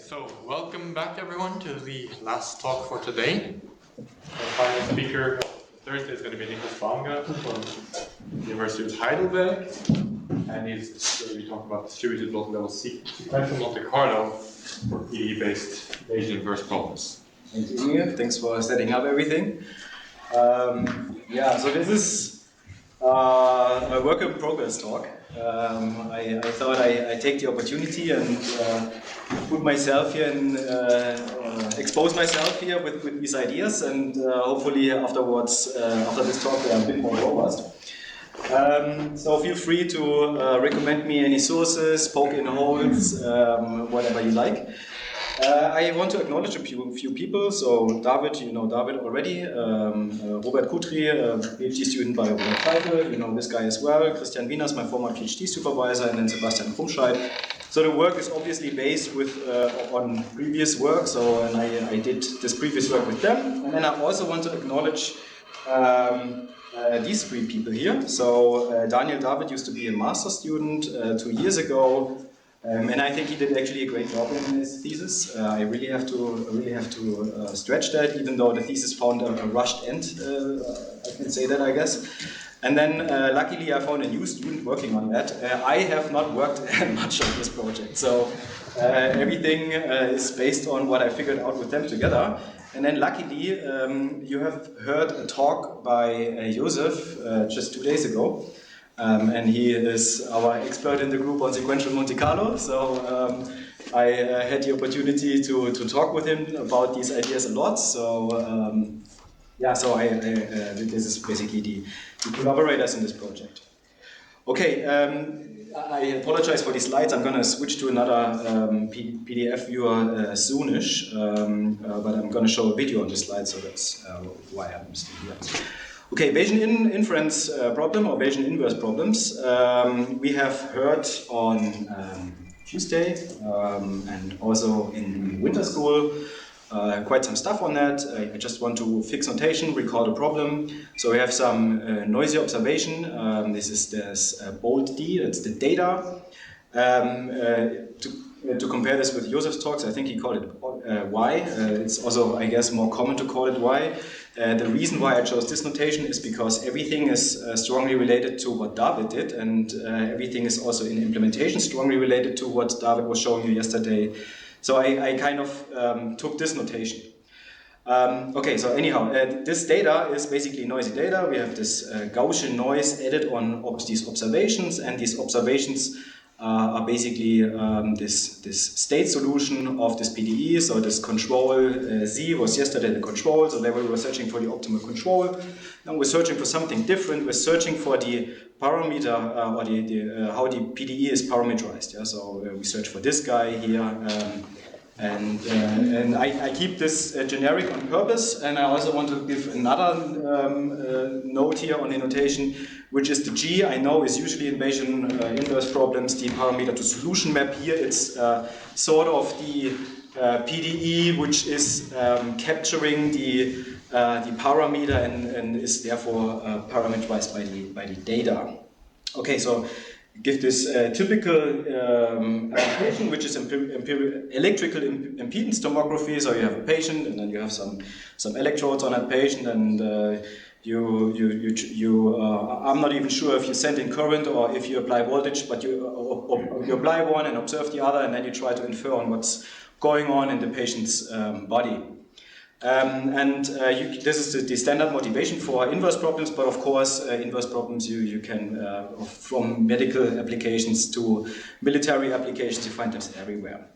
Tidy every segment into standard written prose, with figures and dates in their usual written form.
So welcome back everyone to the last talk for today. Our final speaker Thursday is going to be Nicholas Baumgarten from the University of Heidelberg, and he's going to be talking about distributed multilevel sequential Monte Carlo for PDE-based Bayesian inverse problems. Thank you, Inge. Thanks for setting up everything. So this is a work in progress talk. I thought I'd take the opportunity and put myself here and expose myself here with these ideas, and hopefully afterwards, after this talk, they are a bit more robust. So feel free to recommend me any sources, poke in holes, whatever you like. I want to acknowledge a few people. So David, you know David already. Robert Kutri, PhD student by Robert Teifel, you know this guy as well. Christian Wieners, my former PhD supervisor, and then Sebastian Krumscheid. So the work is obviously based on previous work. So and I did this previous work with them. And then I also want to acknowledge these three people here. So Daniel David used to be a master's student 2 years ago. And I think he did actually a great job in his thesis. I really have to stretch that, even though the thesis found a rushed end. I can say that, I guess. And then, luckily, I found a new student working on that. I have not worked much on this project, so everything is based on what I figured out with them together. And then, luckily, you have heard a talk by Joseph just 2 days ago. And he is our expert in the group on sequential Monte Carlo. So I had the opportunity to talk with him about these ideas a lot. So this is basically the collaborators in this project. Okay, I apologize for these slides. I'm going to switch to another PDF viewer soonish, but I'm going to show a video on this slide, so that's why I'm still here. Okay, Bayesian inference problem or Bayesian inverse problems. We have heard on Tuesday and also in winter school quite some stuff on that. I just want to fix notation, recall the problem. So we have some noisy observation. This is this bold D, that's the data. To compare this with Joseph's talks, I think he called it Y. It's also, I guess, more common to call it Y. The reason why I chose this notation is because everything is strongly related to what David did, and everything is also in implementation strongly related to what David was showing you yesterday. So I kind of took this notation. Okay, so anyhow, this data is basically noisy data. We have this Gaussian noise added on these observations, and these observations are basically this state solution of this PDE. So this control Z was yesterday the control, so there we were searching for the optimal control. Now we're searching for something different. We're searching for the parameter or how the PDE is parameterized. Yeah? So we search for this guy here. And I keep this generic on purpose, and I also want to give another note here on the notation, which is the G. I know is usually in Bayesian inverse problems the parameter to solution map. Here it's sort of the PDE, which is capturing the parameter and is therefore parameterized by the data. Okay, so give this typical application, which is electrical impedance tomography. So you have a patient, and then you have some electrodes on that patient, and I'm not even sure if you send in current or if you apply voltage, but you apply one and observe the other, and then you try to infer on what's going on in the patient's body. This is the standard motivation for inverse problems, but of course inverse problems you can, from medical applications to military applications, you find them everywhere.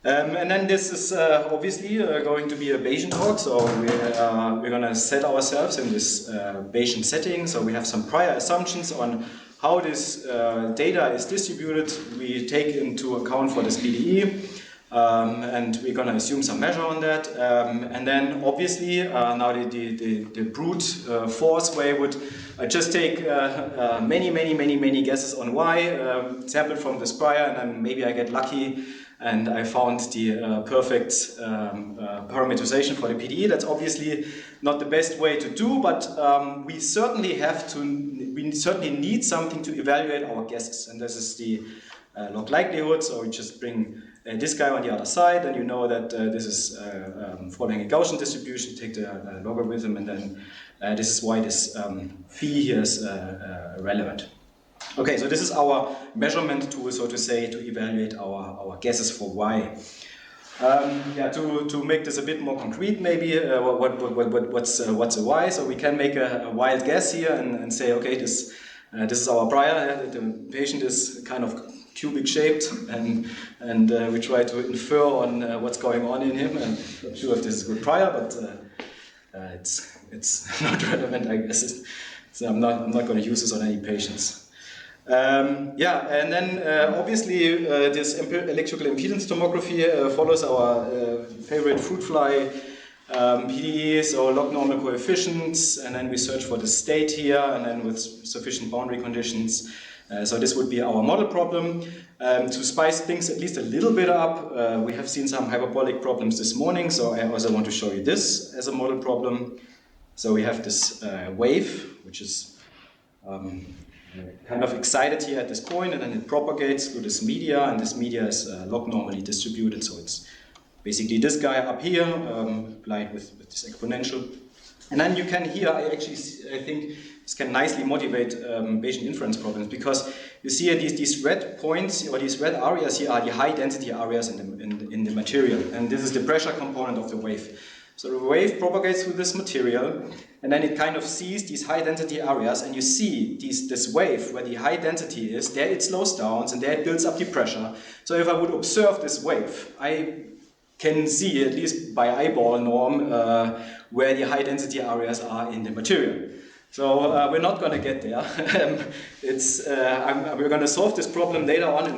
And then this is obviously going to be a Bayesian talk, so we're going to set ourselves in this Bayesian setting. So we have some prior assumptions on how this data is distributed. We take into account for this PDE. And we're going to assume some measure on that. And then obviously now the brute force way would just take many guesses on Y, sample from this prior, and then maybe I get lucky and I found the perfect parameterization for the PDE. That's obviously not the best way to do, but we certainly need something to evaluate our guesses, and this is the log likelihood. So we just bring this guy on the other side, and you know that this is following a Gaussian distribution. Take the logarithm, and then this is why this phi here is relevant. Okay, so this is our measurement tool, so to say, to evaluate our guesses for y. To make this a bit more concrete, maybe what's a y? So we can make a wild guess here and say, okay, this is our prior. The patient is kind of cubic shaped, and we try to infer on what's going on in him. And I'm not sure if this is good prior, but it's not relevant, I guess. So I'm not going to use this on any patients. And then obviously this electrical impedance tomography follows our favorite fruit fly PDE, so log normal coefficients, and then we search for the state here, and then with sufficient boundary conditions. So this would be our model problem. To spice things at least a little bit up, we have seen some hyperbolic problems this morning, so I also want to show you this as a model problem. So we have this wave, which is kind of excited here at this point, and then it propagates through this media, and this media is log normally distributed, so it's basically this guy up here, applied with this exponential. And then you can here, I think this can nicely motivate Bayesian inference problems, because you see these red points, or these red areas here are the high density areas in the material, and this is the pressure component of the wave. So the wave propagates through this material, and then it kind of sees these high density areas, and you see this wave where the high density is, there it slows down, and there it builds up the pressure. So if I would observe this wave, I can see, at least by eyeball norm, where the high density areas are in the material. So we're not going to get there. We're going to solve this problem later on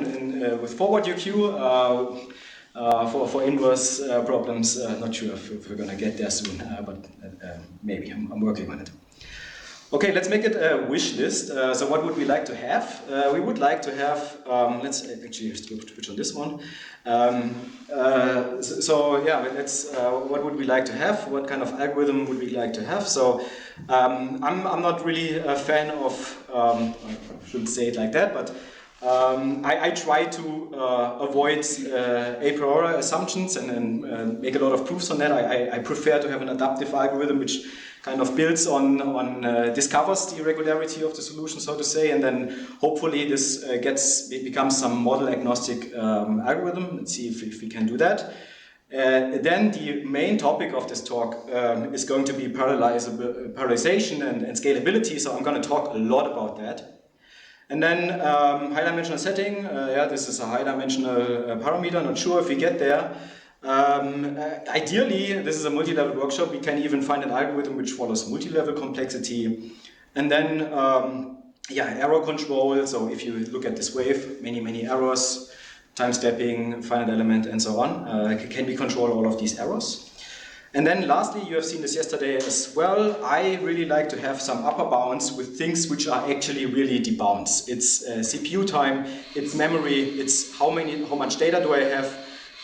with forward UQ. For inverse problems, not sure if we're going to get there soon, but maybe I'm working on it. Okay, let's make it a wish list. So what would we like to have? We would like to have, let's actually switch on this one. What would we like to have? What kind of algorithm would we like to have? So I'm not really a fan of, I shouldn't say it like that, but I try to avoid a priori assumptions and make a lot of proofs on that. I prefer to have an adaptive algorithm which kind of builds on discovers the irregularity of the solution, so to say, and then hopefully this becomes some model agnostic algorithm. Let's see if we can do that. Then the main topic of this talk is going to be parallelization and scalability, so I'm going to talk a lot about that. And then high dimensional setting, this is a high dimensional parameter, not sure if we get there. Ideally, this is a multi-level workshop, we can even find an algorithm which follows multi-level complexity. And then, error control, so if you look at this wave, many errors, time stepping, finite element, and so on, can we control all of these errors? And then lastly, you have seen this yesterday as well, I really like to have some upper bounds with things which are actually really the bounds. It's CPU time, it's memory, it's how much data do I have,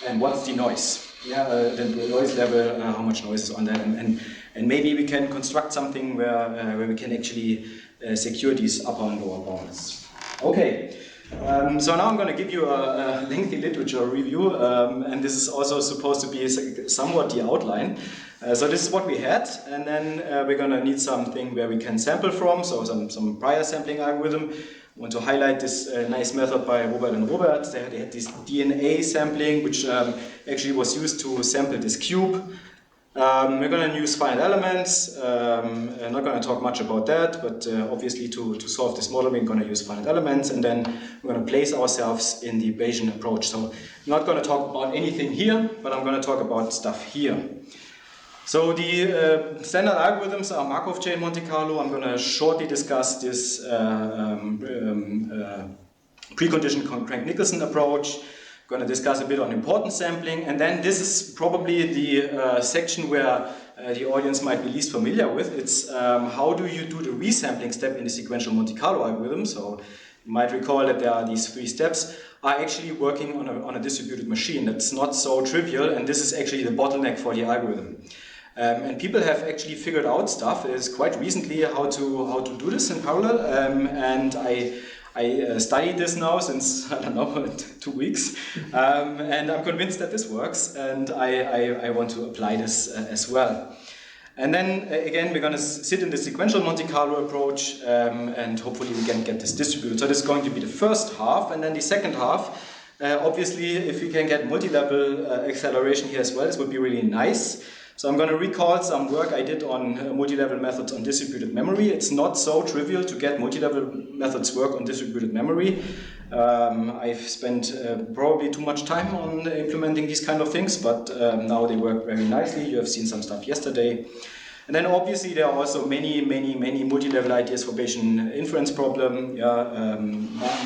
and what's the noise. The noise level, how much noise is on that, and maybe we can construct something where we can actually secure these upper and lower bounds. Okay. So now I'm going to give you a lengthy literature review, and this is also supposed to be somewhat the outline. So this is what we had, and then we're going to need something where we can sample from, so some prior sampling algorithm. I want to highlight this nice method by Robert and Robert. They had this DNA sampling, which actually was used to sample this cube. We're going to use finite elements. I'm not going to talk much about that, but obviously to solve this model, we're going to use finite elements, and then we're going to place ourselves in the Bayesian approach. So I'm not going to talk about anything here, but I'm going to talk about stuff here. So the standard algorithms are Markov chain Monte Carlo. I'm going to shortly discuss this preconditioned Crank-Nicholson approach. Going to discuss a bit on importance sampling, and then this is probably the section where the audience might be least familiar with. It's how do you do the resampling step in the sequential Monte Carlo algorithm. So you might recall that there are these 3 steps are actually working on a distributed machine. That's not so trivial, and this is actually the bottleneck for the algorithm. And people have actually figured out stuff. It's quite recently how to do this in parallel, and I studied this now since, I don't know, 2 weeks, and I'm convinced that this works, and I want to apply this as well. And then again, we're going to sit in the sequential Monte Carlo approach, and hopefully we can get this distributed. So this is going to be the first half, and then the second half. Obviously, if we can get multi-level acceleration here as well, this would be really nice. So I'm going to recall some work I did on multi-level methods on distributed memory. It's not so trivial to get multi-level methods work on distributed memory. I've spent probably too much time on implementing these kind of things, but now they work very nicely. You have seen some stuff yesterday. And then obviously there are also many multi-level ideas for Bayesian inference problem.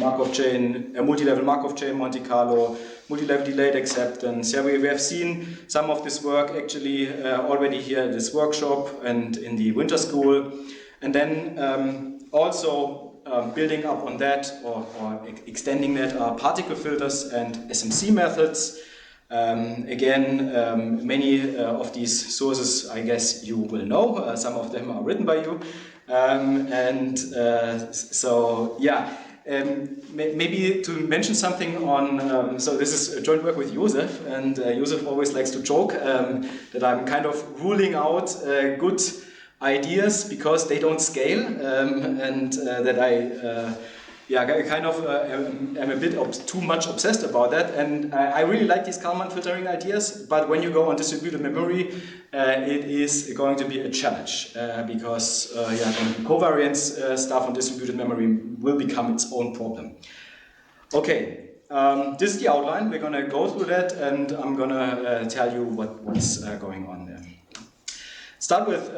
Markov chain, multi-level Markov chain, Monte Carlo, multi-level delayed acceptance. Yeah, we have seen some of this work actually already here at this workshop and in the winter school. And then also building up on that or extending that are particle filters and SMC methods. Again, many of these sources, I guess you will know. Some of them are written by you. Maybe to mention something on, so this is a joint work with Josef, and Josef always likes to joke that I'm kind of ruling out good ideas because they don't scale, and that I kind of am a bit too much obsessed about that, and I really like these Kalman filtering ideas, but when you go on distributed memory, it is going to be a challenge, because covariance stuff on distributed memory will become its own problem. Okay, this is the outline. We're going to go through that, and I'm going to tell you what's going on there. Start with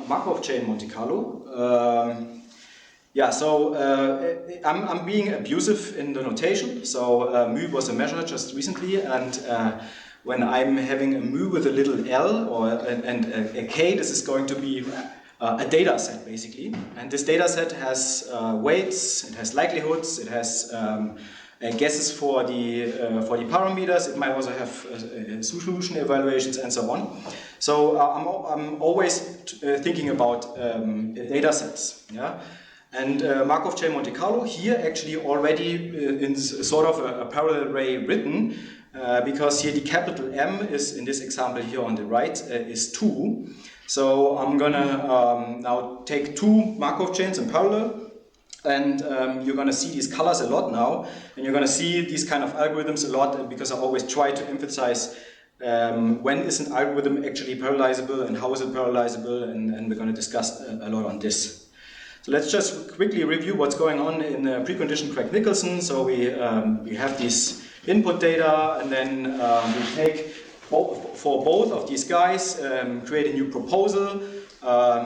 Markov chain Monte Carlo. I'm being abusive in the notation. So mu was a measure just recently, and when I'm having a mu with a little l and a k, this is going to be a data set basically. And this data set has weights, it has likelihoods, it has guesses for the parameters. It might also have solution evaluations and so on. So I'm always thinking about data sets. Yeah. And Markov chain Monte Carlo here actually already in sort of a parallel way written, because here the capital M is, in this example here on the right, is 2. So I'm gonna now take 2 Markov chains in parallel, and you're gonna see these colors a lot now, and you're gonna see these kind of algorithms a lot, because I always try to emphasize when is an algorithm actually parallelizable and how is it parallelizable, and we're gonna discuss a lot on this. So let's just quickly review what's going on in preconditioned Craig-Nicholson. So we have these input data, and then we take for both of these guys, create a new proposal.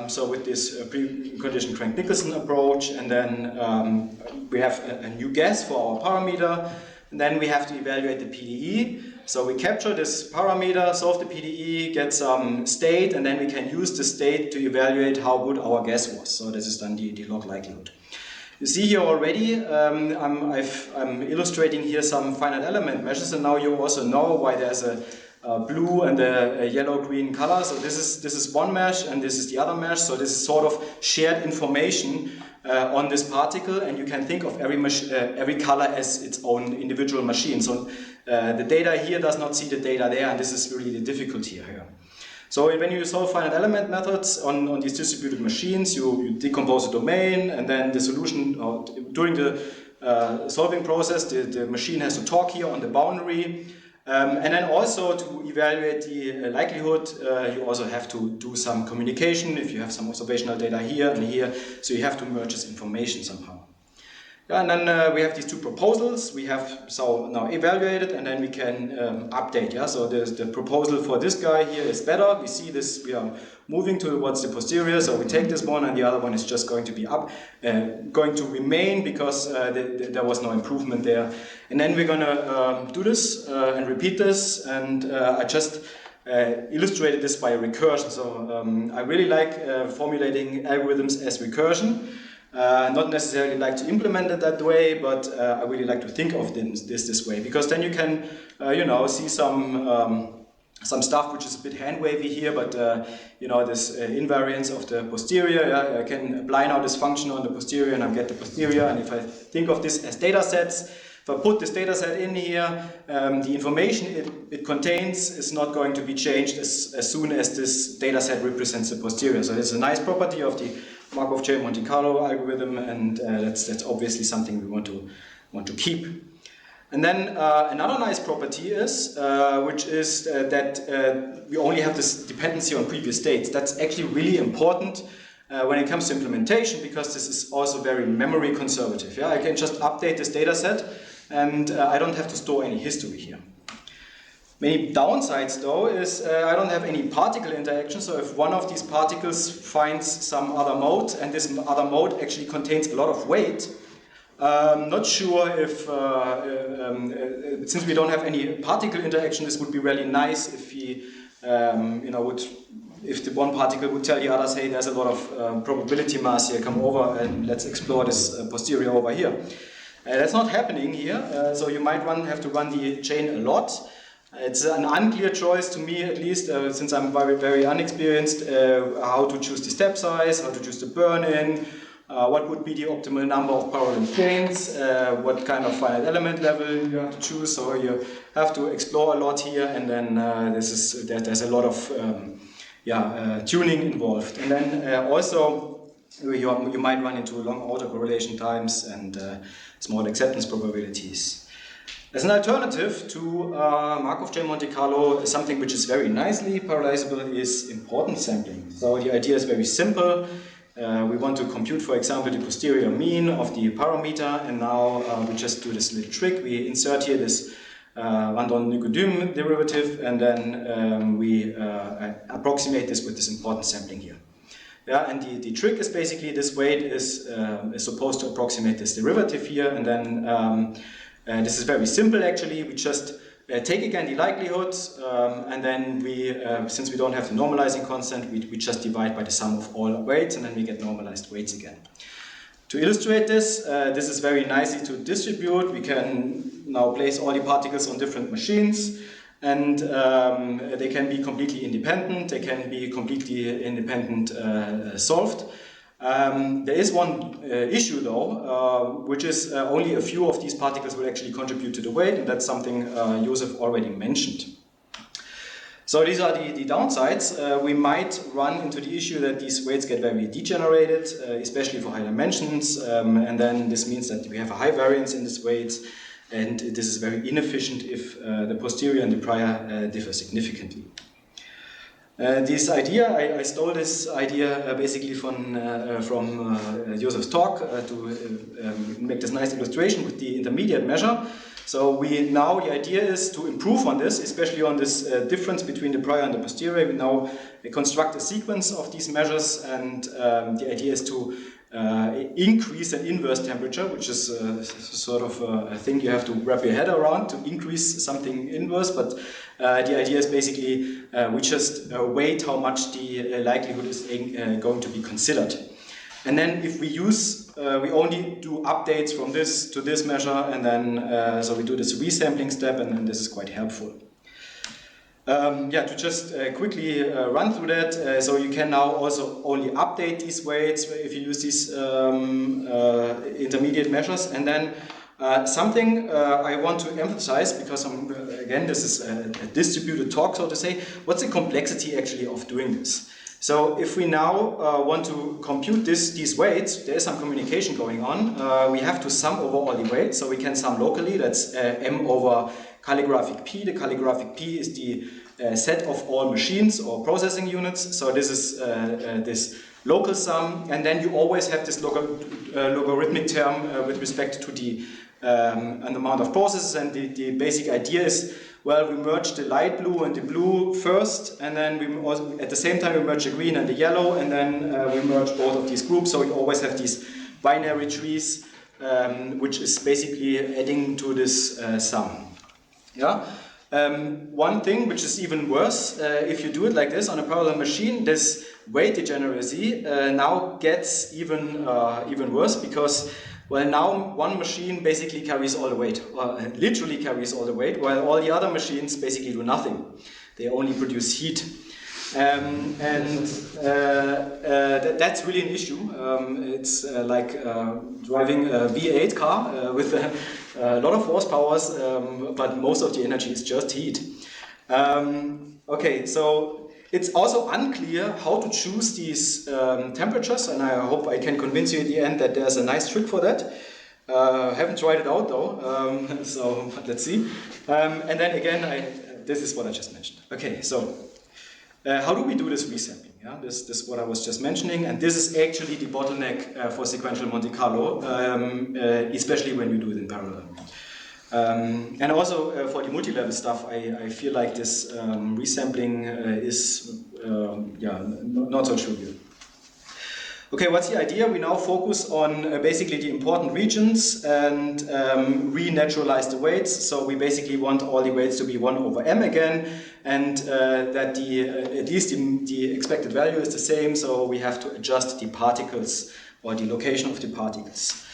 So with this preconditioned Craig-Nicholson approach, and then we have a new guess for our parameter, and then we have to evaluate the PDE. So we capture this parameter, solve the PDE, get some state, and then we can use the state to evaluate how good our guess was. So this is then the log likelihood. You see here already, I'm illustrating here some finite element measures, and now you also know why there's a blue and a yellow-green color. So this is one mesh, and this is the other mesh. So this is sort of shared information on this particle, and you can think of every color as its own individual machine. So the data here does not see the data there, and this is really the difficulty here. So when you solve finite element methods on these distributed machines, you decompose the domain, and then the solution, during the solving process, the machine has to talk here on the boundary. And then also to evaluate the likelihood, you also have to do some communication if you have some observational data here and here. So you have to merge this information somehow. Yeah, and then we have these 2 proposals. We have so now evaluated, and then we can update. Yeah, so the proposal for this guy here is better. We see this. We are moving towards the posterior. So we take this one, and the other one is just going to be going to remain because there was no improvement there. And then we're gonna do this and repeat this. And I just illustrated this by recursion. So I really like formulating algorithms as recursion. Not necessarily like to implement it that way, but I really like to think of this way, because then you can, see some some stuff which is a bit hand-wavy here, but you know, this invariance of the posterior, yeah, I can apply now this function on the posterior and I get the posterior, and if I think of this as data sets, if I put this data set in here, the information it contains is not going to be changed as soon as this data set represents the posterior. So it's a nice property of the Markov chain Monte Carlo algorithm, and that's obviously something we want to keep. And then another nice property is, which is that we only have this dependency on previous states. That's actually really important when it comes to implementation, because this is also very memory conservative. Yeah? I can just update this data set, and I don't have to store any history here. Many downsides, though, is I don't have any particle interaction. So if one of these particles finds some other mode, and this other mode actually contains a lot of weight, not sure if, since we don't have any particle interaction, this would be really nice if we, you know, if the one particle would tell the others, hey, there's a lot of probability mass here, come over and let's explore this posterior over here. That's not happening here, so you might have to run the chain a lot. It's an unclear choice to me, at least, since I'm very, very unexperienced, how to choose the step size, how to choose the burn-in, what would be the optimal number of parallel chains, what kind of finite element level you have to choose. So you have to explore a lot here, and then there's a lot of tuning involved. And then also you might run into long autocorrelation times and small acceptance probabilities. As an alternative to Markov chain Monte Carlo, something which is very nicely parallelizable is importance sampling. So the idea is very simple. We want to compute, for example, the posterior mean of the parameter, and now we just do this little trick. We insert here this Randon-Nikodym derivative, and then we approximate this with this importance sampling here. Yeah, and the trick is basically this weight is supposed to approximate this derivative here, and then this is very simple actually. We just take again the likelihoods, and then we, since we don't have the normalizing constant, we just divide by the sum of all weights, and then we get normalized weights again. To illustrate this, this is very nicely to distribute. We can now place all the particles on different machines, and they can be completely independent. They can be completely independent solved. There is one issue though, which is only a few of these particles will actually contribute to the weight, and that's something Josef already mentioned. So these are the downsides. We might run into the issue that these weights get very degenerated, especially for high dimensions, and then this means that we have a high variance in these weights, and this is very inefficient if the posterior and the prior differ significantly. This idea, I stole this idea basically from Josef's talk to make this nice illustration with the intermediate measure. So the idea is to improve on this, especially on this difference between the prior and the posterior. We now construct a sequence of these measures, and the idea is to increase an inverse temperature, which is sort of a thing you have to wrap your head around, to increase something inverse, but the idea is basically we just weight how much the likelihood is going to be considered. And then if we use, we only do updates from this to this measure, and then so we do this resampling step, and then this is quite helpful. To just quickly run through that, so you can now also only update these weights if you use these intermediate measures. And then something I want to emphasize, because again this is a distributed talk, so to say, what's the complexity actually of doing this? So if we now want to compute these weights, there is some communication going on. We have to sum over all the weights, so we can sum locally. That's m over calligraphic p. The calligraphic p is the set of all machines or processing units. So this is this local sum, and then you always have this logarithmic term with respect to the an amount of processes, and the basic idea is, well, we merge the light blue and the blue first, and then we also, at the same time, we merge the green and the yellow, and then we merge both of these groups. So you always have these binary trees, which is basically adding to this sum. Yeah. One thing which is even worse, if you do it like this on a parallel machine, this weight degeneracy now gets even worse, because, well, now one machine basically carries all the weight, or literally carries all the weight, while all the other machines basically do nothing. They only produce heat. That's really an issue. It's like driving a V8 car with a lot of horsepower, but most of the energy is just heat. Okay, so it's also unclear how to choose these temperatures, and I hope I can convince you at the end that there's a nice trick for that. Haven't tried it out though, but let's see. And then again, this is what I just mentioned. Okay, so how do we do this resampling? Yeah, this is what I was just mentioning, and this is actually the bottleneck for sequential Monte Carlo, especially when you do it in parallel. And also for the multi-level stuff, I feel like this resampling is not so trivial. Okay, what's the idea? We now focus on basically the important regions and renaturalize the weights. So we basically want all the weights to be 1 over m again, and that at least the expected value is the same, so we have to adjust the particles or the location of the particles.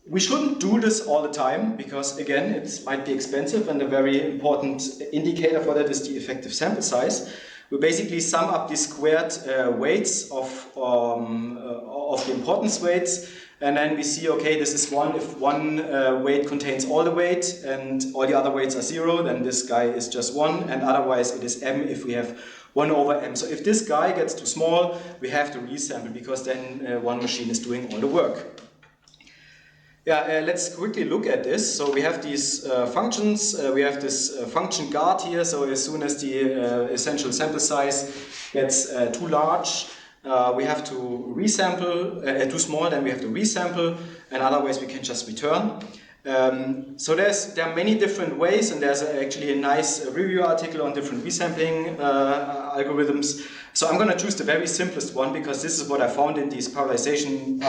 We shouldn't do this all the time because, again, it might be expensive, and a very important indicator for that is the effective sample size. We basically sum up the squared weights of the importance weights, and then we see, okay, this is 1 if one weight contains all the weight and all the other weights are 0, then this guy is just 1, and otherwise it is m if we have 1 over m. So if this guy gets too small, we have to resample because then one machine is doing all the work. Yeah, let's quickly look at this. So we have these functions. We have this function guard here. So as soon as the essential sample size gets too large, we have to resample. Too small, then we have to resample, and otherwise we can just return. So there are many different ways, and there's actually a nice review article on different resampling algorithms. So I'm going to choose the very simplest one because this is what I found in these parallelization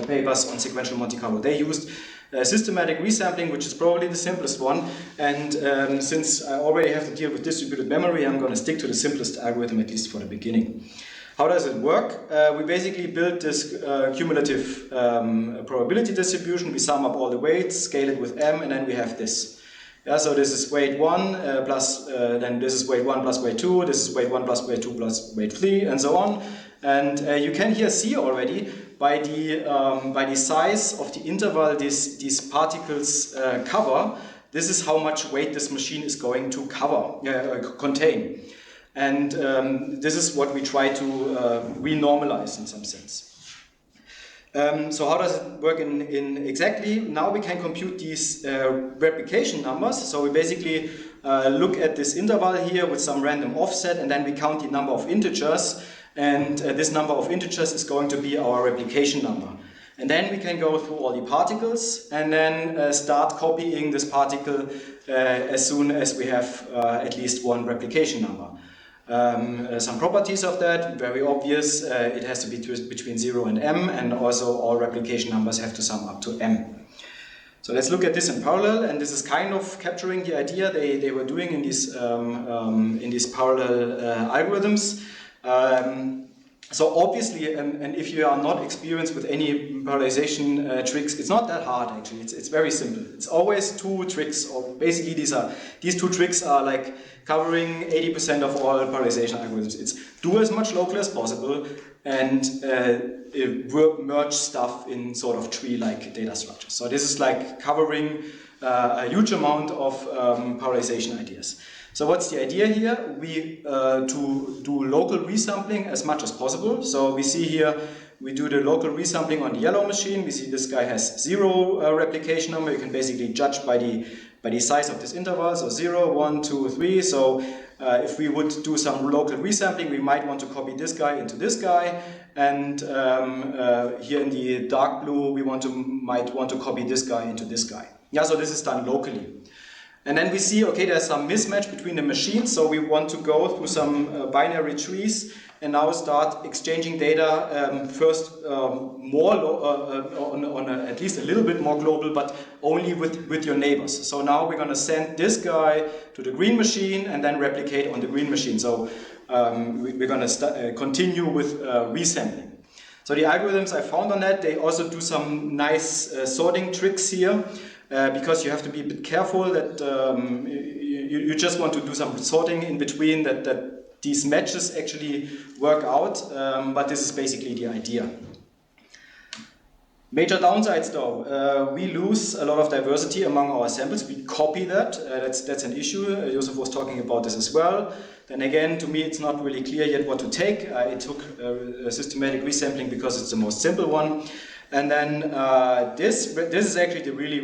papers on sequential Monte Carlo. They used systematic resampling, which is probably the simplest one. And since I already have to deal with distributed memory, I'm going to stick to the simplest algorithm, at least for the beginning. How does it work? We basically build this cumulative probability distribution. We sum up all the weights, scale it with m, and then we have this. Yeah, so this is weight 1 then this is weight 1 plus weight 2, this is weight 1 plus weight 2 plus weight 3, and so on. And you can here see already by the size of the interval these particles cover, this is how much weight this machine is going to contain. And this is what we try to renormalize in some sense. So how does it work in exactly? Now we can compute these replication numbers. So we basically look at this interval here with some random offset, and then we count the number of integers, and this number of integers is going to be our replication number. And then we can go through all the particles and then start copying this particle as soon as we have at least one replication number. Some properties of that, very obvious, it has to be between 0 and m, and also all replication numbers have to sum up to m. So let's look at this in parallel, and this is kind of capturing the idea they were doing in these parallel algorithms. So obviously, and if you are not experienced with any parallelization tricks, it's not that hard actually. It's very simple. It's always 2 tricks, or basically these 2 tricks are like covering 80% of all parallelization algorithms. It's do as much local as possible and merge stuff in sort of tree-like data structures. So this is like covering a huge amount of parallelization ideas. So what's the idea here? We to do local resampling as much as possible. So we see here, we do the local resampling on the yellow machine. We see this guy has 0 replication number. You can basically judge by the size of this interval. So 0, 1, 2, 3. So if we would do some local resampling, we might want to copy this guy into this guy. And here in the dark blue, we might want to copy this guy into this guy. Yeah, so this is done locally. And then we see, okay, there's some mismatch between the machines, so we want to go through some binary trees and now start exchanging data first more on at least a little bit more global, but only with your neighbors. So now we're going to send this guy to the green machine and then replicate on the green machine. So we're going to continue with resampling. So the algorithms I found on that, they also do some nice sorting tricks here. because you have to be a bit careful that you just want to do some sorting in between, that these matches actually work out, but this is basically the idea. Major downsides though, we lose a lot of diversity among our samples. We copy that, that's an issue. Josef was talking about this as well. Then again, to me it's not really clear yet what to take. I took systematic resampling because it's the most simple one. And then this is actually the really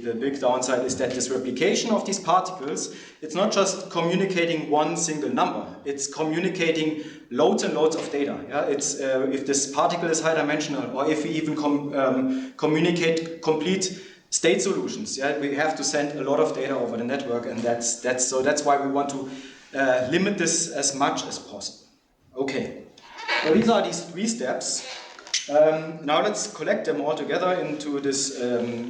the big downside, is that this replication of these particles, it's not just communicating one single number, it's communicating loads and loads of data. Yeah? It's, if this particle is high dimensional, or if we even communicate complete state solutions, yeah? We have to send a lot of data over the network, and that's why we want to limit this as much as possible. Okay, so these are these 3 steps. Now let's collect them all together into this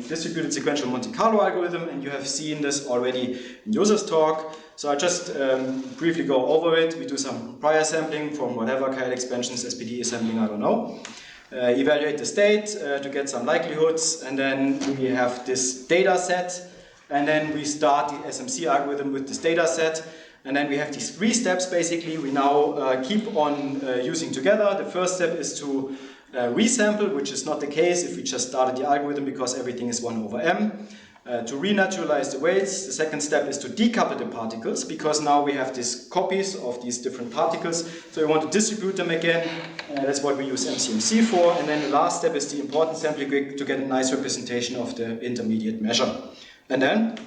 distributed sequential Monte Carlo algorithm, and you have seen this already in Josef's talk. So I just briefly go over it. We do some prior sampling from whatever KL expansions, SPD sampling, I don't know. Evaluate the state to get some likelihoods, and then we have this data set, and then we start the SMC algorithm with this data set. And then we have these 3 steps basically we now keep on using together. The first step is to resample, which is not the case if we just started the algorithm because everything is 1 over m. To renaturalize the weights, the second step is to decouple the particles, because now we have these copies of these different particles, so we want to distribute them again. That's what we use MCMC for. And then the last step is the important sampling to get a nice representation of the intermediate measure. And then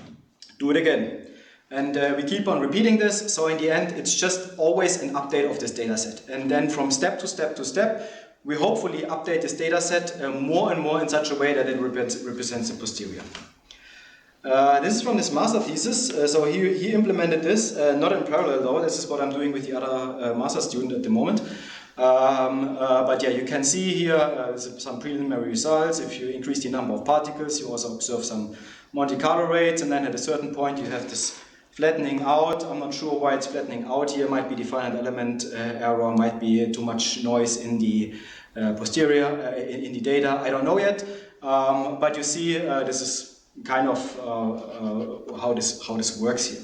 do it again. And we keep on repeating this, so in the end it's just always an update of this data set. And then from step to step to step, we hopefully update this data set more and more in such a way that it represents the posterior. This is from his master thesis, so he implemented this, not in parallel though, this is what I'm doing with the other master student at the moment. But yeah, you can see here some preliminary results. If you increase the number of particles, you also observe some Monte Carlo rates, and then at a certain point you have this flattening out. I'm not sure why it's flattening out here. Might be the finite element error, might be too much noise in the posterior, in the data. I don't know yet. But you see, this is kind of how this works here.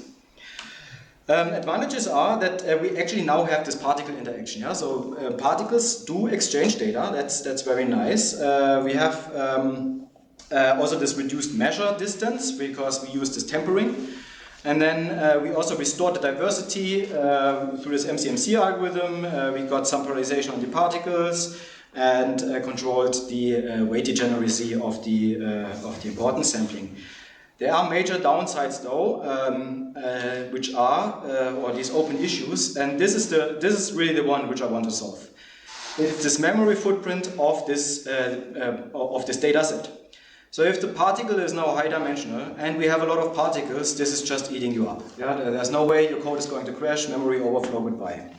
Advantages are that we actually now have this particle interaction. Yeah? So particles do exchange data. That's very nice. We have also this reduced measure distance because we use this tempering. And then we also restored the diversity through this MCMC algorithm. We got some polarization on the particles and controlled the weight degeneracy of the importance sampling. There are major downsides though, which are or these open issues, and this is really the one which I want to solve. It's this memory footprint of this data set. So if the particle is now high dimensional and we have a lot of particles, this is just eating you up. Yeah? There's no way your code is going to crash, memory overflow, goodbye.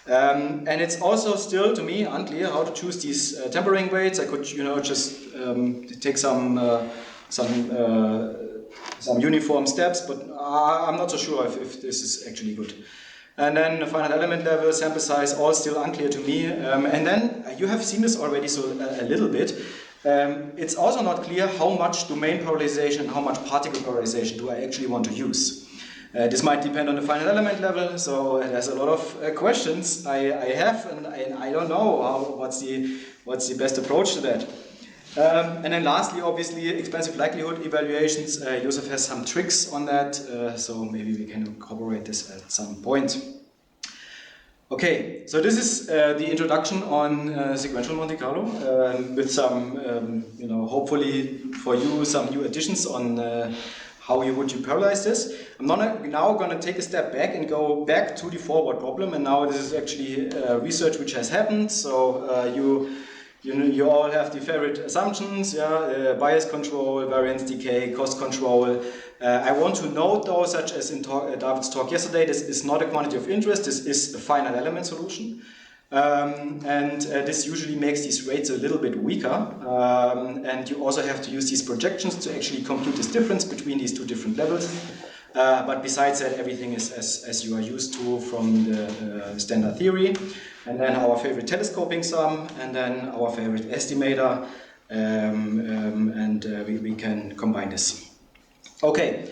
And it's also still, to me, unclear how to choose these tempering weights. I could, just take some uniform steps, but I'm not so sure if this is actually good. And then the finite element level, sample size, all still unclear to me. And then you have seen this already, so a little bit. It's also not clear how much domain polarization and how much particle polarization do I actually want to use. This might depend on the finite element level, so there's a lot of questions I have, and I don't know what's the best approach to that. And then lastly, obviously, expensive likelihood evaluations. Josef has some tricks on that, so maybe we can incorporate this at some point. Okay, so this is the introduction on sequential Monte Carlo, with some, hopefully for you, some new additions on how you would parallelize this. I'm now going to take a step back and go back to the forward problem, and now this is actually research which has happened. So you all have the favorite assumptions, bias control, variance decay, cost control. I want to note though, such as in David's talk yesterday, this is not a quantity of interest, this is a finite element solution. And this usually makes these rates a little bit weaker. And you also have to use these projections to actually compute this difference between these two different levels. But besides that, everything is as you are used to from the standard theory. And then our favorite telescoping sum, and then our favorite estimator. and we can combine this. Okay.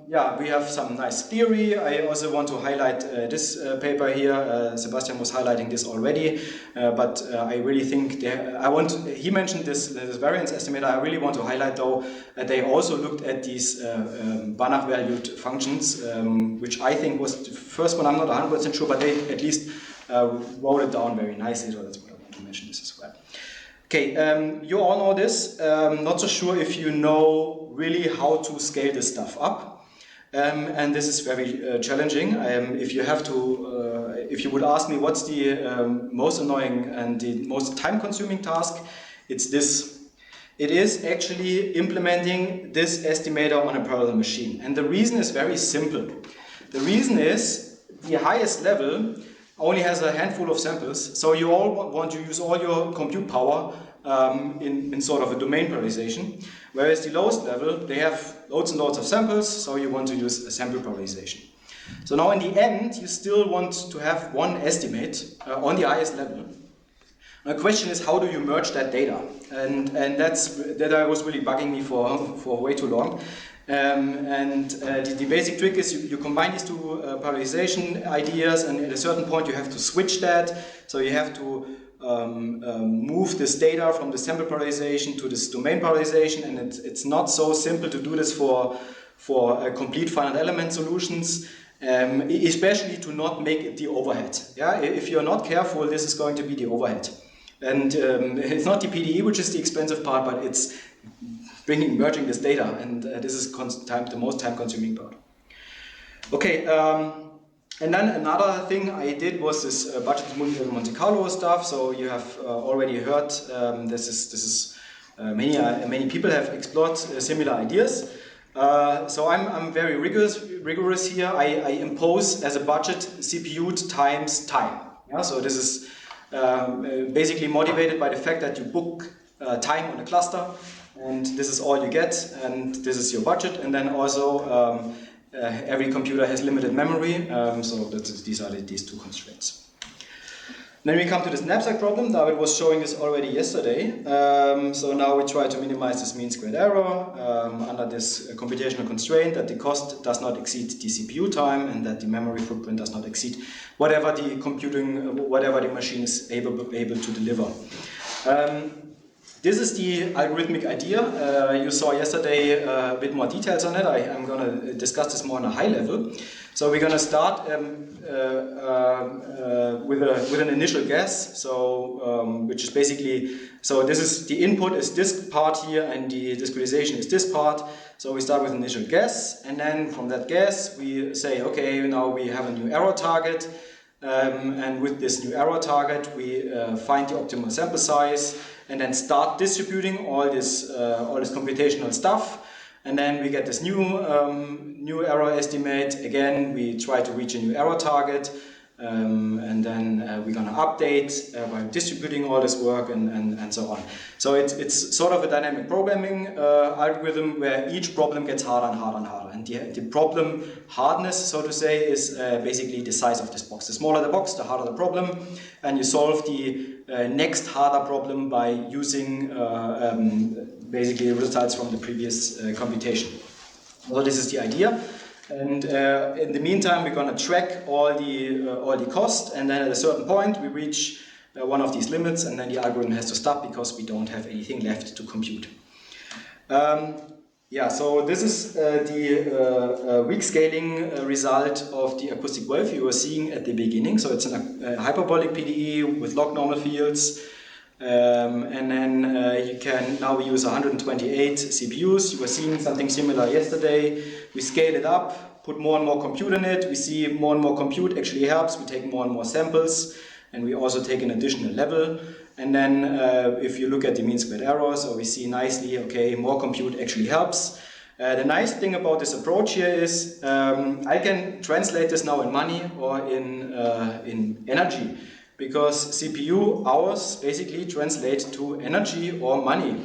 Yeah, we have some nice theory. I also want to highlight this paper here. Sebastian was highlighting this already, but I really think he mentioned this variance estimator. I really want to highlight though that they also looked at these Banach valued functions, which I think was the first one. I'm not 100% sure, but they at least wrote it down very nicely. So that's what I want to mention this as well. Okay, you all know this. Not so sure if you know really how to scale this stuff up. And this is very challenging. If you would ask me what's the most annoying and the most time-consuming task, it's this. It is actually implementing this estimator on a parallel machine. And the reason is very simple. The reason is the highest level only has a handful of samples, so you all want to use all your compute power in sort of a domain parallelization, whereas the lowest level, they have loads and loads of samples, so you want to use a sample parallelization. So now in the end, you still want to have one estimate on the highest level. The question is, how do you merge that data? And that was really bugging me for way too long. The basic trick is you combine these two parallelization ideas, and at a certain point you have to switch that. So you have to move this data from the sample parallelization to this domain parallelization, and it's not so simple to do this for complete finite element solutions, especially to not make it the overhead. Yeah? If you're not careful, this is going to be the overhead. And it's not the PDE which is the expensive part, but it's merging this data, and this is the most time-consuming part. Okay, and then another thing I did was this budgeted multilevel Monte Carlo stuff. So you have already heard many people have explored similar ideas. So I'm very rigorous here. I impose as a budget CPU times time. Yeah, so this is basically motivated by the fact that you book time on a cluster, and this is all you get, and this is your budget, and then also every computer has limited memory, so these are these two constraints. Then we come to this knapsack problem. David was showing this already yesterday. So now we try to minimize this mean squared error under this computational constraint that the cost does not exceed the CPU time and that the memory footprint does not exceed whatever the machine is able to deliver. This is the algorithmic idea. You saw yesterday a bit more details on it. I'm going to discuss this more on a high level. So we're going to start with an initial guess. So which is basically, so this is the input is this part here and the discretization is this part. So we start with an initial guess, and then from that guess we say, okay, now we have a new error target. And with this new error target, we find the optimal sample size, and then start distributing all this computational stuff, and then we get this new error estimate. Again, we try to reach a new error target, and then we're gonna update by distributing all this work and so on. So it's sort of a dynamic programming algorithm where each problem gets harder and harder and harder. And the problem hardness, so to say, is basically the size of this box. The smaller the box, the harder the problem, and you solve the next harder problem by using basically results from the previous computation. So this is the idea. And in the meantime, we're going to track all the cost, and then at a certain point we reach one of these limits, and then the algorithm has to stop because we don't have anything left to compute. Yeah, so this is the weak scaling result of the acoustic wave you were seeing at the beginning. So it's a hyperbolic PDE with log normal fields. And then now we use 128 CPUs. You were seeing something similar yesterday. We scale it up, put more and more compute in it. We see more and more compute actually helps. We take more and more samples, and we also take an additional level. And then if you look at the mean squared error, so we see nicely, okay, more compute actually helps. The nice thing about this approach here is I can translate this now in money or in energy, because CPU hours basically translate to energy or money.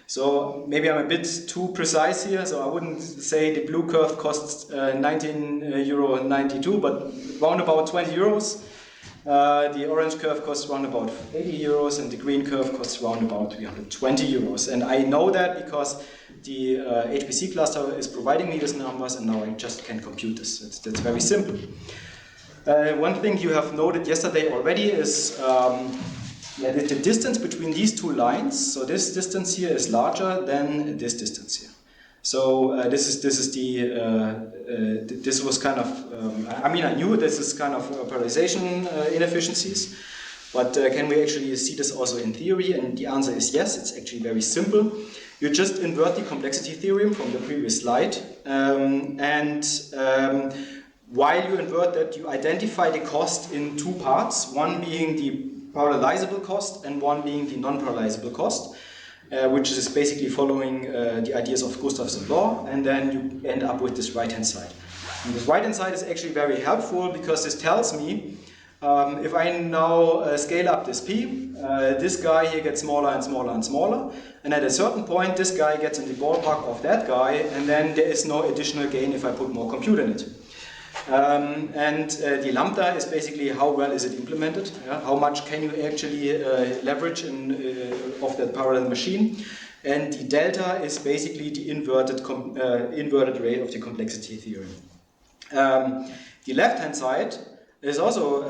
So maybe I'm a bit too precise here, so I wouldn't say the blue curve costs €19.92, but round about 20 euros. The orange curve costs around about 80 euros and the green curve costs around about 320 euros. And I know that because the HPC cluster is providing me these numbers and now I just can compute this. That's very simple. One thing you have noted yesterday already is the distance between these two lines. So this distance here is larger than this distance here. So this was kind of, I knew this is kind of polarization inefficiencies, but can we actually see this also in theory? And the answer is yes, it's actually very simple. You just invert the complexity theorem from the previous slide, while you invert that, you identify the cost in two parts, one being the parallelizable cost and one being the non-parallelizable cost. Which is basically following the ideas of Gustav's law, and then you end up with this right-hand side. And this right-hand side is actually very helpful because this tells me if I now scale up this p, this guy here gets smaller and smaller and smaller, and at a certain point this guy gets in the ballpark of that guy, and then there is no additional gain if I put more compute in it. The lambda is basically how well is it implemented, how much can you actually leverage of that parallel machine, and the delta is basically the inverted rate of the complexity theorem. The left-hand side is also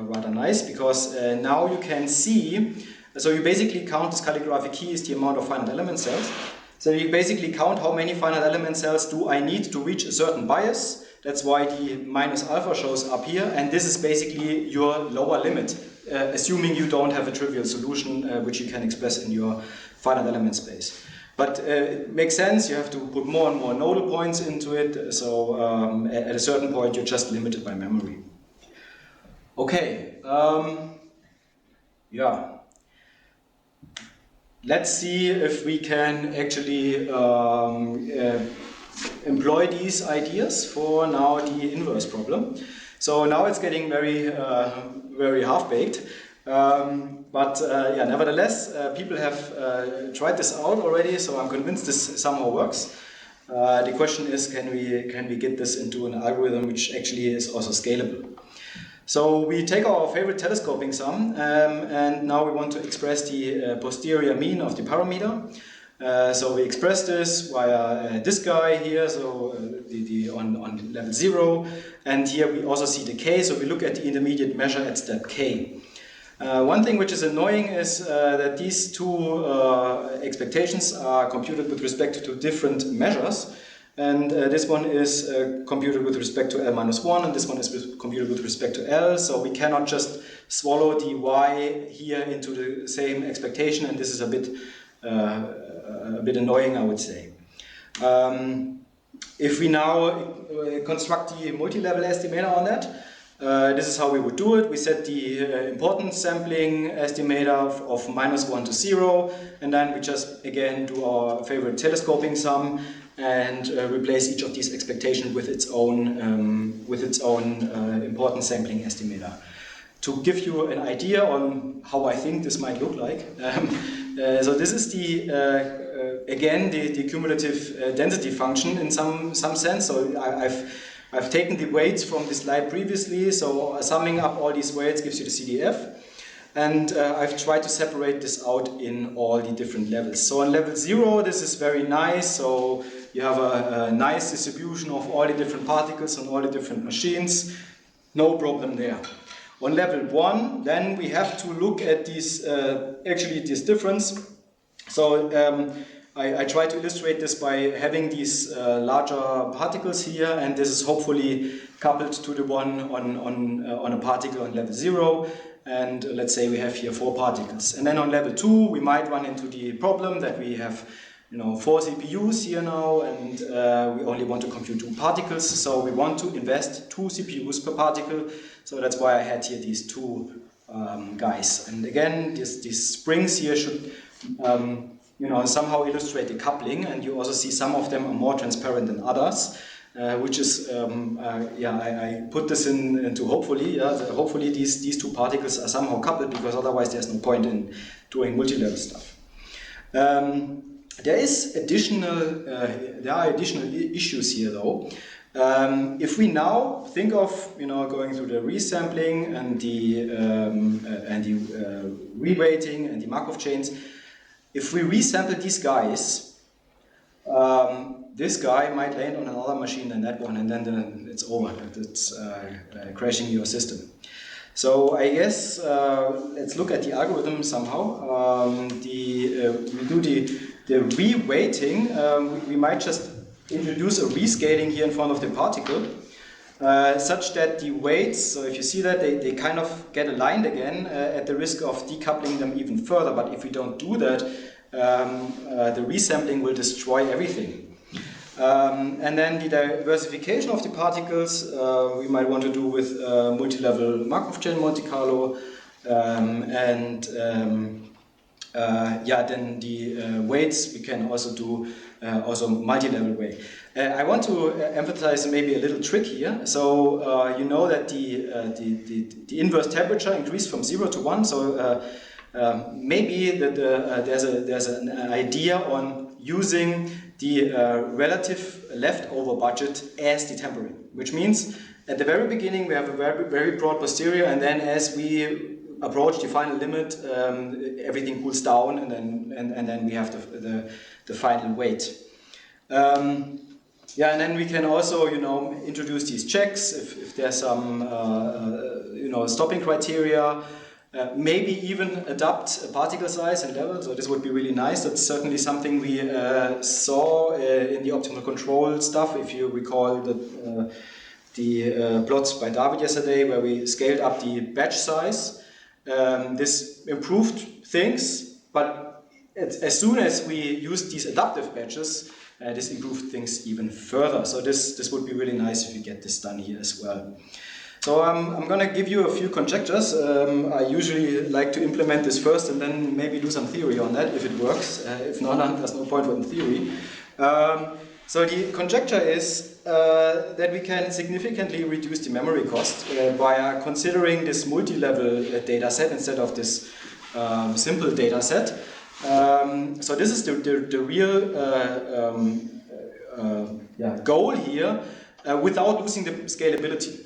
rather nice because now you can see, so you basically count this calligraphic key is the amount of finite element cells. So you basically count how many finite element cells do I need to reach a certain bias. That's why the minus alpha shows up here, and this is basically your lower limit, assuming you don't have a trivial solution which you can express in your finite element space. But it makes sense, you have to put more and more nodal points into it, so at a certain point you're just limited by memory. Okay, yeah. Let's see if we can actually employ these ideas for now the inverse problem. So now it's getting very, very half-baked. Nevertheless, people have tried this out already, so I'm convinced this somehow works. The question is, can we get this into an algorithm which actually is also scalable? So we take our favorite telescoping sum, and now we want to express the posterior mean of the parameter. So we express this via this guy here, so on level 0, and here we also see the k, so we look at the intermediate measure at step k. One thing which is annoying is that these two expectations are computed with respect to different measures, and this one is computed with respect to L-1, and this one is computed with respect to L, so we cannot just swallow the y here into the same expectation, and this is a bit annoying, I would say. If we now construct the multi-level estimator on that, this is how we would do it. We set the importance sampling estimator of -1 to 0, and then we just again do our favorite telescoping sum and replace each of these expectations with its own importance sampling estimator. To give you an idea on how I think this might look like, so this is again the cumulative density function in some sense. So I've taken the weights from the slide previously, so summing up all these weights gives you the CDF, and I've tried to separate this out in all the different levels. So on level 0, this is very nice, so you have a nice distribution of all the different particles on all the different machines, no problem there. On level 1, then we have to look at this difference. So I try to illustrate this by having these larger particles here, and this is hopefully coupled to the one on a particle on level 0. And let's say we have here 4 particles. And then on level 2, we might run into the problem that we have 4 CPUs here now, and we only want to compute 2 particles. So we want to invest 2 CPUs per particle. So that's why I had here these 2 guys. And again, these springs here should somehow illustrate the coupling, and you also see some of them are more transparent than others, which is, I put this into hopefully, hopefully these 2 particles are somehow coupled, because otherwise there's no point in doing multi-level stuff. There are additional issues here though. If we now think of going through the resampling and the reweighting and the Markov chains, if we resample these guys, this guy might land on another machine than that one, and then it's over. It's crashing your system. So I guess let's look at the algorithm somehow. We do the reweighting. We might just introduce a rescaling here in front of the particle, such that the weights, so if you see that, they kind of get aligned again at the risk of decoupling them even further. But if we don't do that, the resampling will destroy everything. And then the diversification of the particles we might want to do with multi-level Markov chain Monte Carlo, then the weights we can also do also multi-level way. I want to emphasize maybe a little trick here. So you know that the inverse temperature increased from 0 to 1. So maybe that there's an idea on using the relative leftover budget as the tempering, which means at the very beginning we have a very, very broad posterior, and then as we approach the final limit, everything cools down, and then we have the final weight. And then we can also introduce these checks if there's some stopping criteria. Maybe even adapt a particle size and level, so this would be really nice. That's certainly something we saw in the optimal control stuff. If you recall the plots by David yesterday, where we scaled up the batch size, this improved things, but as soon as we used these adaptive batches, this improved things even further. So this would be really nice if you get this done here as well. So I'm going to give you a few conjectures. I usually like to implement this first and then maybe do some theory on that if it works. If not, there's no point in theory. So the conjecture is that we can significantly reduce the memory cost by considering this multi-level data set instead of this simple data set. So this is the real goal here. Without losing the scalability.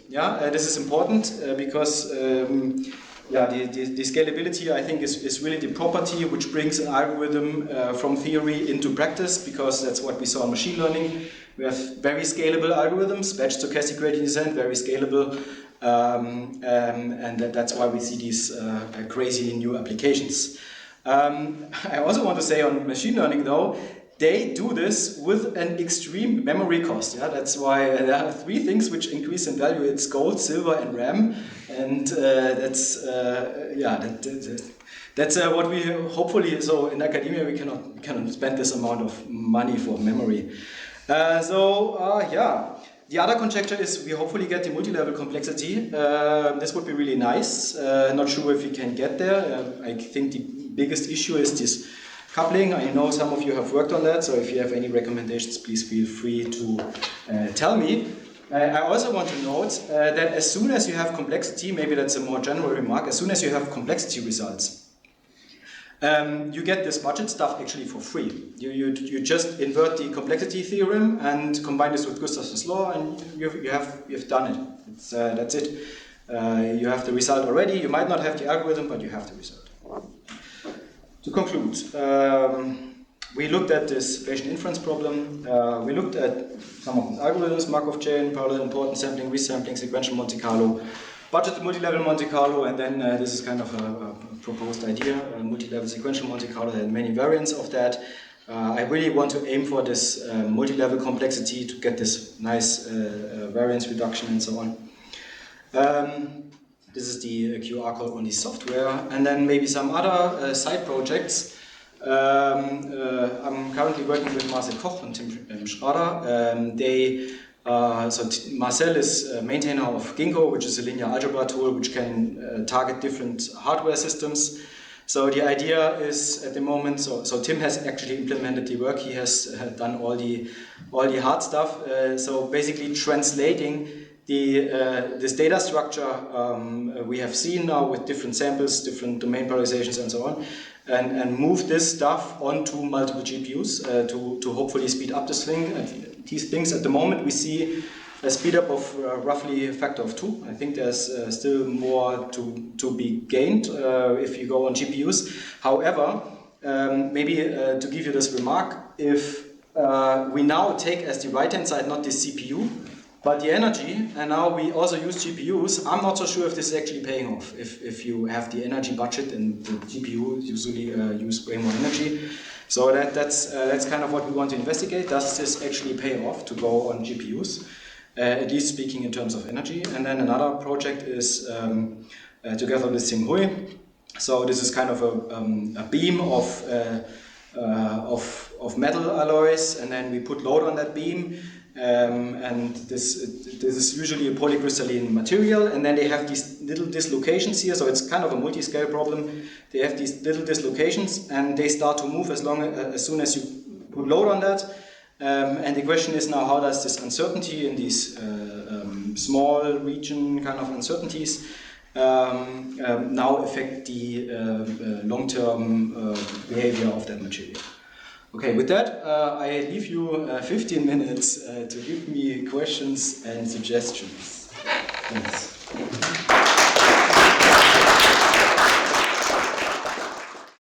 This is important because the scalability, I think, is really the property which brings an algorithm from theory into practice, because that's what we saw in machine learning. We have very scalable algorithms, batch stochastic gradient descent, very scalable, and that's why we see these crazy new applications. I also want to say on machine learning, though, they do this with an extreme memory cost. That's why there are three things which increase in value. It's gold, silver, and RAM, and that's what we hopefully. So in academia, we cannot spend this amount of money for memory. The other conjecture is we hopefully get the multi-level complexity. This would be really nice. Not sure if we can get there. I think the biggest issue is this coupling. I know some of you have worked on that, so if you have any recommendations, please feel free to tell me. I also want to note that as soon as you have complexity, maybe that's a more general remark, as soon as you have complexity results, you get this budget stuff actually for free. You just invert the complexity theorem and combine this with Gustafson's law, and you've done it. That's it. You have the result already. You might not have the algorithm, but you have the result. To conclude, we looked at this Bayesian inference problem. We looked at some of the algorithms: Markov chain, parallel importance sampling, resampling, sequential Monte Carlo, budgeted multi-level Monte Carlo, and then this is kind of a proposed idea, multi-level sequential Monte Carlo. There are many variants of that. I really want to aim for this multi-level complexity to get this nice variance reduction and so on. This is the QR code on the software, and then maybe some other side projects. I'm currently working with Marcel Koch and Tim Schrader. Marcel is a maintainer of Ginkgo, which is a linear algebra tool which can target different hardware systems. So the idea is at the moment, so Tim has actually implemented the work. He has done all the hard stuff. So basically translating this data structure we have seen now with different samples, different domain parallelizations and so on, and move this stuff onto multiple GPUs to hopefully speed up this thing. These things at the moment we see a speed up of roughly a factor of 2. I think there's still more to be gained if you go on GPUs. However, maybe to give you this remark, if we now take as the right-hand side not the CPU, but the energy, and now we also use GPUs, I'm not so sure if this is actually paying off. If you have the energy budget, and the GPU usually use way more energy. So that's kind of what we want to investigate. Does this actually pay off to go on GPUs? At least speaking in terms of energy. And then another project is together with Xing Hui. So this is kind of a beam of metal alloys, and then we put load on that beam. And this is usually a polycrystalline material, and then they have these little dislocations here, so it's kind of a multi-scale problem. They have these little dislocations, and they start to move as soon as you put load on that. And the question is now, how does this uncertainty in these small region kind of uncertainties now affect the long-term behavior of that material? Okay, with that, I leave you 15 minutes to give me questions and suggestions. Thanks.